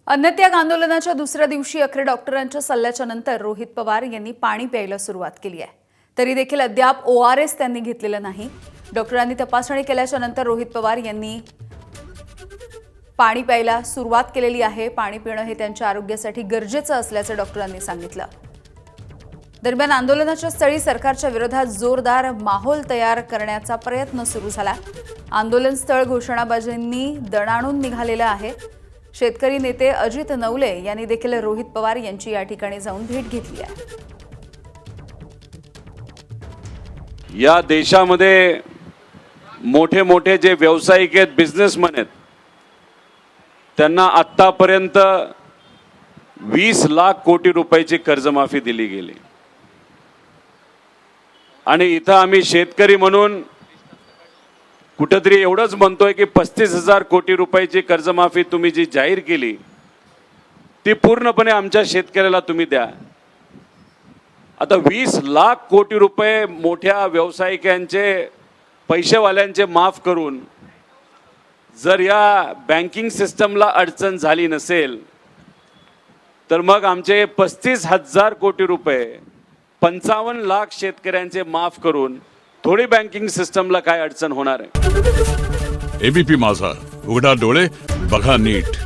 अन्नत्याग आंदोलनाच्या दुसऱ्या दिवशी अखेर डॉक्टरांच्या सल्ल्याच्या नंतर रोहित पवार यांनी पाणी प्यायला सुरुवात केली आहे। तरी देखील अद्याप ORS त्यांनी घेतलेलं नाही। डॉक्टरांनी तपासणी केल्याच्या नंतर रोहित पवार यांनी पाणी प्यायला सुरुवात केलेली आहे। पाणी पिणं हे त्यांच्या आरोग्यासाठी गरजेचं असल्याचं डॉक्टरांनी सांगितलं। दरम्यान आंदोलनाच्या स्थळी सरकारच्या विरोधात जोरदार माहोल तयार करण्याचा प्रयत्न सुरू झाला। आंदोलन स्थळ घोषणाबाजींनी दणाणून निघालेलं आहे। शेतकरी नेते अजित नवले यांनी देखील रोहित पवार यांची या ठिकाणी जाऊन भेट घेतली आहे। या देशामध्ये मोठे मोठे जे व्यावसायिक आहेत, बिझनेसमॅन आहेत, त्यांना आतापर्यंत 20 लाख कोटी रुपयाची कर्जमाफी दिली गेली आणि इथं आम्ही शेतकरी म्हणून कुठेतरी एवढंच म्हणतोय की 35,000 कोटी रुपयाची कर्जमाफी तुम्ही जी जाहीर केली ती पूर्णपणे आमच्या शेतकऱ्याला तुम्ही द्या। आता 20 लाख कोटी रुपये मोठ्या व्यावसायिकांचे, पैसेवाल्यांचे माफ करून जर या बँकिंग सिस्टमला अडचण झाली नसेल तर मग आमचे 35,000 कोटी रुपये 55 लाख शेतकऱ्यांचे माफ करून थोडी बँकिंग सिस्टमला काय अडचण होणार आहे। एबीपी माझा, उघडा डोळे बघा नीट।